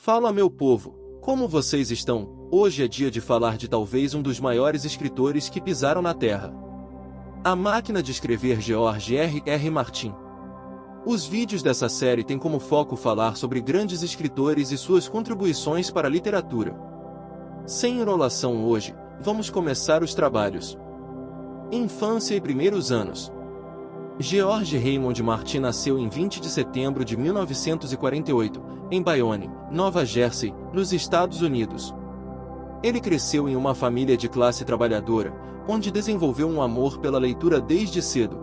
Fala, meu povo, como vocês estão? Hoje é dia de falar de talvez um dos maiores escritores que pisaram na Terra. A máquina de escrever George R.R. Martin. Os vídeos dessa série têm como foco falar sobre grandes escritores e suas contribuições para a literatura. Sem enrolação hoje, vamos começar os trabalhos. Infância e primeiros anos. George Raymond Martin nasceu em 20 de setembro de 1948, em Bayonne, Nova Jersey, nos Estados Unidos. Ele cresceu em uma família de classe trabalhadora, onde desenvolveu um amor pela leitura desde cedo.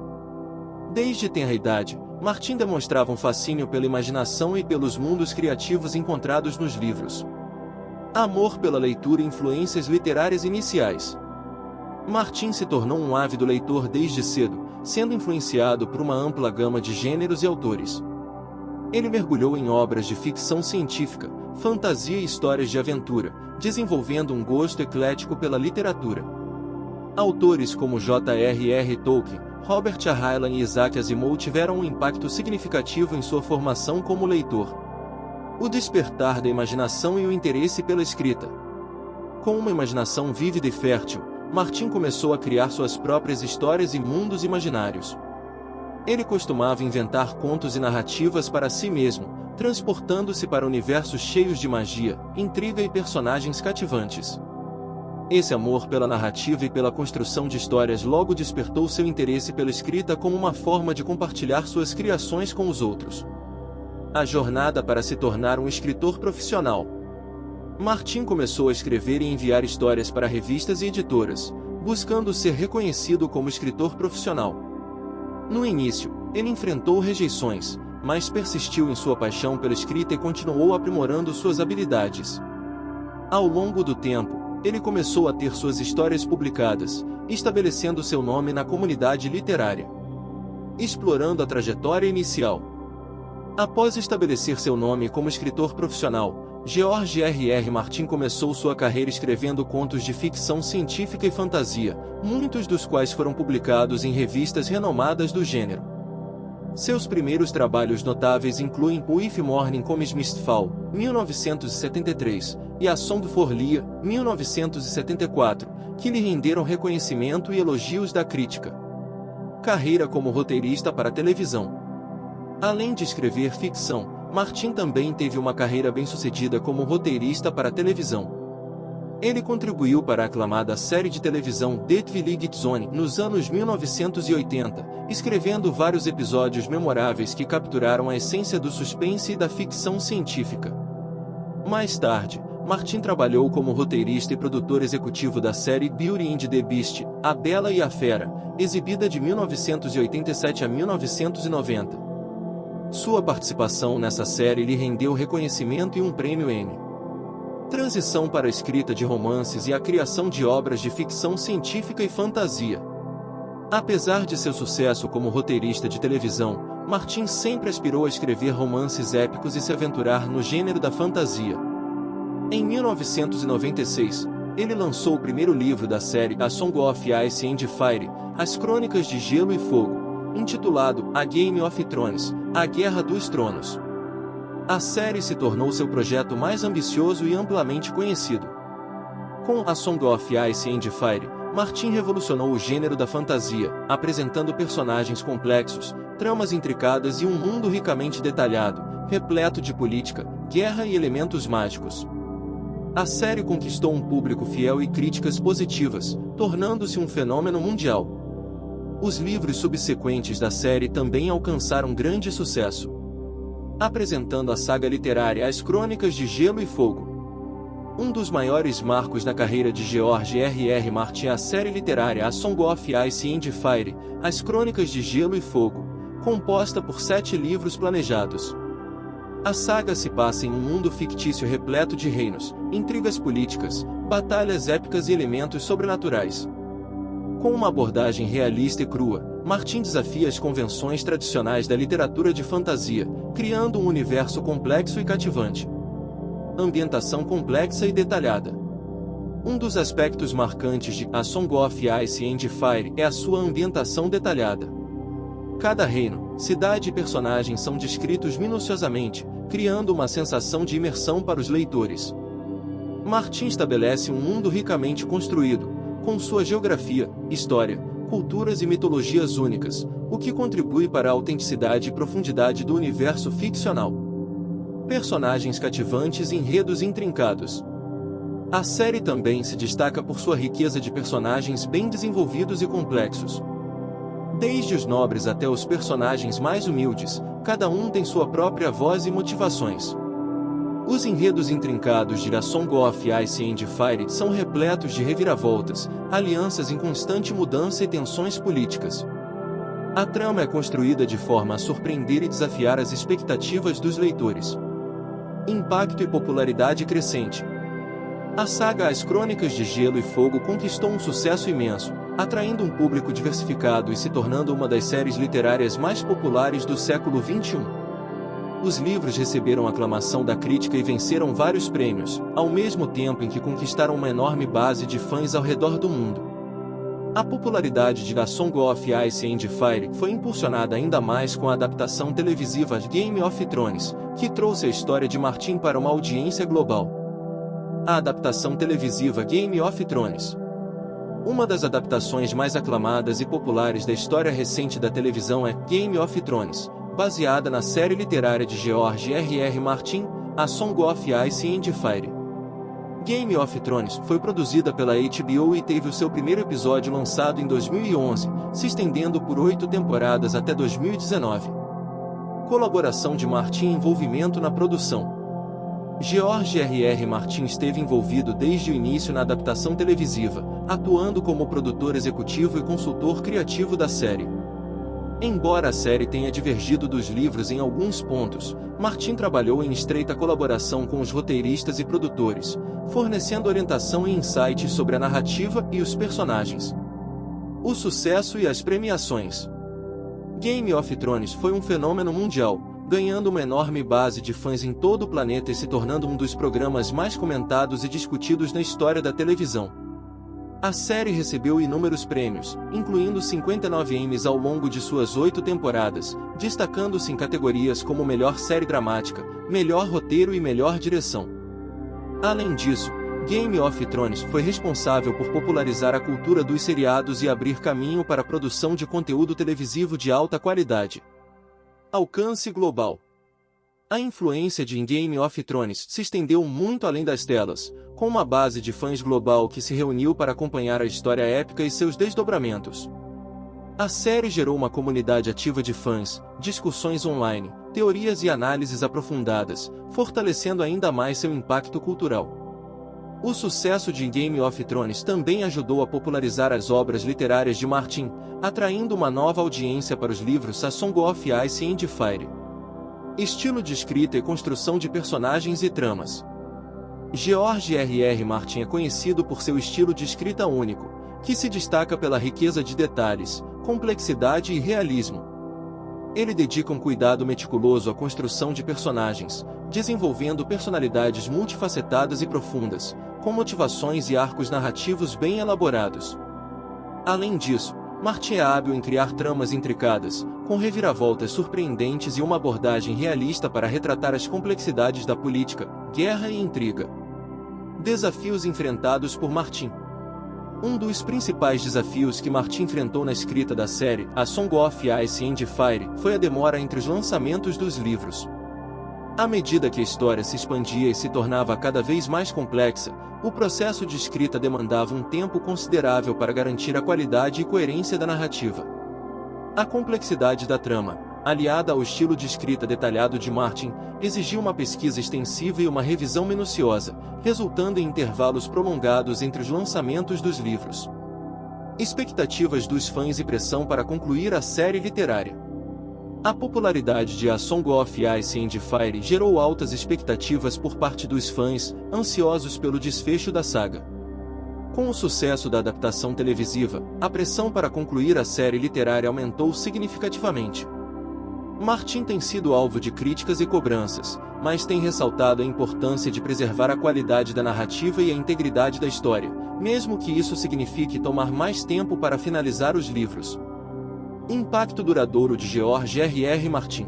Desde tenra idade, Martin demonstrava um fascínio pela imaginação e pelos mundos criativos encontrados nos livros. Amor pela leitura e influências literárias iniciais. Martin se tornou um ávido leitor desde cedo, sendo influenciado por uma ampla gama de gêneros e autores. Ele mergulhou em obras de ficção científica, fantasia e histórias de aventura, desenvolvendo um gosto eclético pela literatura. Autores como J.R.R. Tolkien, Robert A. Heinlein e Isaac Asimov tiveram um impacto significativo em sua formação como leitor. O despertar da imaginação e o interesse pela escrita. Com uma imaginação vívida e fértil, Martin começou a criar suas próprias histórias e mundos imaginários. Ele costumava inventar contos e narrativas para si mesmo, transportando-se para universos cheios de magia, intriga e personagens cativantes. Esse amor pela narrativa e pela construção de histórias logo despertou seu interesse pela escrita como uma forma de compartilhar suas criações com os outros. A jornada para se tornar um escritor profissional. Martin começou a escrever e enviar histórias para revistas e editoras, buscando ser reconhecido como escritor profissional. No início, ele enfrentou rejeições, mas persistiu em sua paixão pela escrita e continuou aprimorando suas habilidades. Ao longo do tempo, ele começou a ter suas histórias publicadas, estabelecendo seu nome na comunidade literária. Explorando a trajetória inicial. Após estabelecer seu nome como escritor profissional, George R.R. Martin começou sua carreira escrevendo contos de ficção científica e fantasia, muitos dos quais foram publicados em revistas renomadas do gênero. Seus primeiros trabalhos notáveis incluem O If Morning Comes Mistfall, 1973, e A Song for Leah, 1974, que lhe renderam reconhecimento e elogios da crítica. Carreira como roteirista para televisão. Além de escrever ficção, Martin também teve uma carreira bem-sucedida como roteirista para televisão. Ele contribuiu para a aclamada série de televisão The Twilight Zone nos anos 1980, escrevendo vários episódios memoráveis que capturaram a essência do suspense e da ficção científica. Mais tarde, Martin trabalhou como roteirista e produtor executivo da série Beauty and the Beast, A Bela e a Fera, exibida de 1987 a 1990. Sua participação nessa série lhe rendeu reconhecimento e um prêmio Emmy. Transição para a escrita de romances e a criação de obras de ficção científica e fantasia. Apesar de seu sucesso como roteirista de televisão, Martin sempre aspirou a escrever romances épicos e se aventurar no gênero da fantasia. Em 1996, ele lançou o primeiro livro da série A Song of Ice and Fire, As Crônicas de Gelo e Fogo, intitulado A Game of Thrones, A Guerra dos Tronos. A série se tornou seu projeto mais ambicioso e amplamente conhecido. Com A Song of Ice and Fire, Martin revolucionou o gênero da fantasia, apresentando personagens complexos, tramas intricadas e um mundo ricamente detalhado, repleto de política, guerra e elementos mágicos. A série conquistou um público fiel e críticas positivas, tornando-se um fenômeno mundial. Os livros subsequentes da série também alcançaram grande sucesso, apresentando a saga literária As Crônicas de Gelo e Fogo. Um dos maiores marcos na carreira de George R.R. Martin é a série literária A Song of Ice and Fire, As Crônicas de Gelo e Fogo, composta por 7 livros planejados. A saga se passa em um mundo fictício repleto de reinos, intrigas políticas, batalhas épicas e elementos sobrenaturais. Com uma abordagem realista e crua, Martin desafia as convenções tradicionais da literatura de fantasia, criando um universo complexo e cativante. Ambientação complexa e detalhada. Um dos aspectos marcantes de A Song of Ice and Fire é a sua ambientação detalhada. Cada reino, cidade e personagem são descritos minuciosamente, criando uma sensação de imersão para os leitores. Martin estabelece um mundo ricamente construído, com sua geografia, história, culturas e mitologias únicas, o que contribui para a autenticidade e profundidade do universo ficcional. Personagens cativantes e enredos intrincados. A série também se destaca por sua riqueza de personagens bem desenvolvidos e complexos. Desde os nobres até os personagens mais humildes, cada um tem sua própria voz e motivações. Os enredos intrincados de A Song of Ice and Fire são repletos de reviravoltas, alianças em constante mudança e tensões políticas. A trama é construída de forma a surpreender e desafiar as expectativas dos leitores. Impacto e popularidade crescente. A saga As Crônicas de Gelo e Fogo conquistou um sucesso imenso, atraindo um público diversificado e se tornando uma das séries literárias mais populares do século XXI. Os livros receberam aclamação da crítica e venceram vários prêmios, ao mesmo tempo em que conquistaram uma enorme base de fãs ao redor do mundo. A popularidade de A Song of Ice and Fire foi impulsionada ainda mais com a adaptação televisiva de Game of Thrones, que trouxe a história de Martin para uma audiência global. A adaptação televisiva Game of Thrones. Uma das adaptações mais aclamadas e populares da história recente da televisão é Game of Thrones, baseada na série literária de George R.R. Martin, A Song of Ice and Fire. Game of Thrones foi produzida pela HBO e teve o seu primeiro episódio lançado em 2011, se estendendo por 8 temporadas até 2019. Colaboração de Martin e envolvimento na produção. George R.R. Martin esteve envolvido desde o início na adaptação televisiva, atuando como produtor executivo e consultor criativo da série. Embora a série tenha divergido dos livros em alguns pontos, Martin trabalhou em estreita colaboração com os roteiristas e produtores, fornecendo orientação e insights sobre a narrativa e os personagens. O sucesso e as premiações. Game of Thrones foi um fenômeno mundial, ganhando uma enorme base de fãs em todo o planeta e se tornando um dos programas mais comentados e discutidos na história da televisão. A série recebeu inúmeros prêmios, incluindo 59 Emmys ao longo de suas 8 temporadas, destacando-se em categorias como Melhor Série Dramática, Melhor Roteiro e Melhor Direção. Além disso, Game of Thrones foi responsável por popularizar a cultura dos seriados e abrir caminho para a produção de conteúdo televisivo de alta qualidade. Alcance global. A influência de Game of Thrones se estendeu muito além das telas, com uma base de fãs global que se reuniu para acompanhar a história épica e seus desdobramentos. A série gerou uma comunidade ativa de fãs, discussões online, teorias e análises aprofundadas, fortalecendo ainda mais seu impacto cultural. O sucesso de Game of Thrones também ajudou a popularizar as obras literárias de Martin, atraindo uma nova audiência para os livros A Song of Ice and Fire. Estilo de escrita e construção de personagens e tramas. George R.R. Martin é conhecido por seu estilo de escrita único, que se destaca pela riqueza de detalhes, complexidade e realismo. Ele dedica um cuidado meticuloso à construção de personagens, desenvolvendo personalidades multifacetadas e profundas, com motivações e arcos narrativos bem elaborados. Além disso, Martin é hábil em criar tramas intricadas, com reviravoltas surpreendentes e uma abordagem realista para retratar as complexidades da política, guerra e intriga. Desafios enfrentados por Martin. Um dos principais desafios que Martin enfrentou na escrita da série, A Song of Ice and Fire, foi a demora entre os lançamentos dos livros. À medida que a história se expandia e se tornava cada vez mais complexa, o processo de escrita demandava um tempo considerável para garantir a qualidade e coerência da narrativa. A complexidade da trama, aliada ao estilo de escrita detalhado de Martin, exigiu uma pesquisa extensiva e uma revisão minuciosa, resultando em intervalos prolongados entre os lançamentos dos livros. Expectativas dos fãs e pressão para concluir a série literária. A popularidade de A Song of Ice and Fire gerou altas expectativas por parte dos fãs, ansiosos pelo desfecho da saga. Com o sucesso da adaptação televisiva, a pressão para concluir a série literária aumentou significativamente. Martin tem sido alvo de críticas e cobranças, mas tem ressaltado a importância de preservar a qualidade da narrativa e a integridade da história, mesmo que isso signifique tomar mais tempo para finalizar os livros. Impacto duradouro de George R.R. Martin.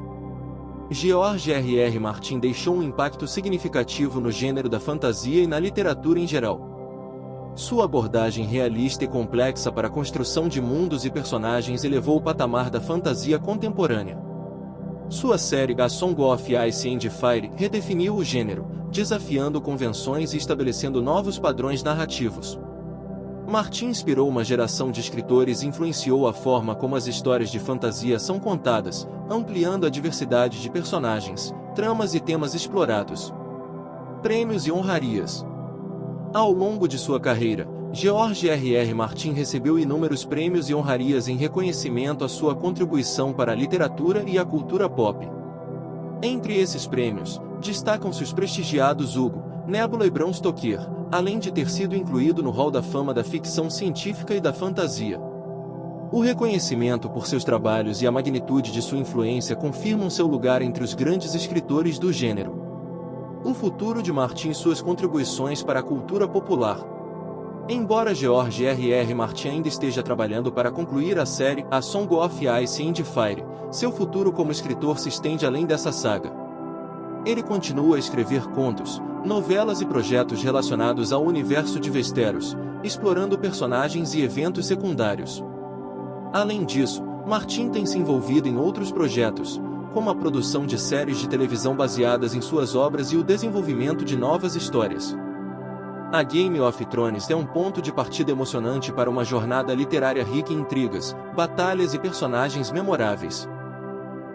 George R.R. Martin deixou um impacto significativo no gênero da fantasia e na literatura em geral. Sua abordagem realista e complexa para a construção de mundos e personagens elevou o patamar da fantasia contemporânea. Sua série A Song of Ice and Fire redefiniu o gênero, desafiando convenções e estabelecendo novos padrões narrativos. Martin inspirou uma geração de escritores e influenciou a forma como as histórias de fantasia são contadas, ampliando a diversidade de personagens, tramas e temas explorados. Prêmios e honrarias. Ao longo de sua carreira, George R.R. Martin recebeu inúmeros prêmios e honrarias em reconhecimento à sua contribuição para a literatura e a cultura pop. Entre esses prêmios, destacam-se os prestigiados Hugo, Nebula e Bram Stoker, além de ter sido incluído no Hall da Fama da ficção científica e da fantasia. O reconhecimento por seus trabalhos e a magnitude de sua influência confirmam seu lugar entre os grandes escritores do gênero. O futuro de Martin e suas contribuições para a cultura popular. Embora George R.R. Martin ainda esteja trabalhando para concluir a série A Song of Ice and Fire, seu futuro como escritor se estende além dessa saga. Ele continua a escrever contos, novelas e projetos relacionados ao universo de Westeros, explorando personagens e eventos secundários. Além disso, Martin tem se envolvido em outros projetos, como a produção de séries de televisão baseadas em suas obras e o desenvolvimento de novas histórias. A Game of Thrones é um ponto de partida emocionante para uma jornada literária rica em intrigas, batalhas e personagens memoráveis.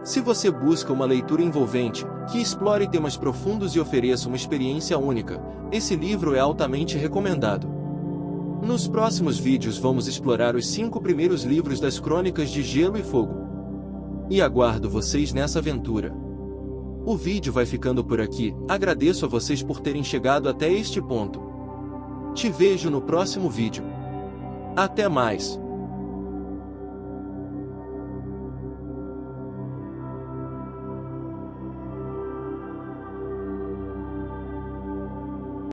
Se você busca uma leitura envolvente, que explore temas profundos e ofereça uma experiência única, esse livro é altamente recomendado. Nos próximos vídeos vamos explorar os 5 primeiros livros das Crônicas de Gelo e Fogo. E aguardo vocês nessa aventura. O vídeo vai ficando por aqui, agradeço a vocês por terem chegado até este ponto. Te vejo no próximo vídeo. Até mais!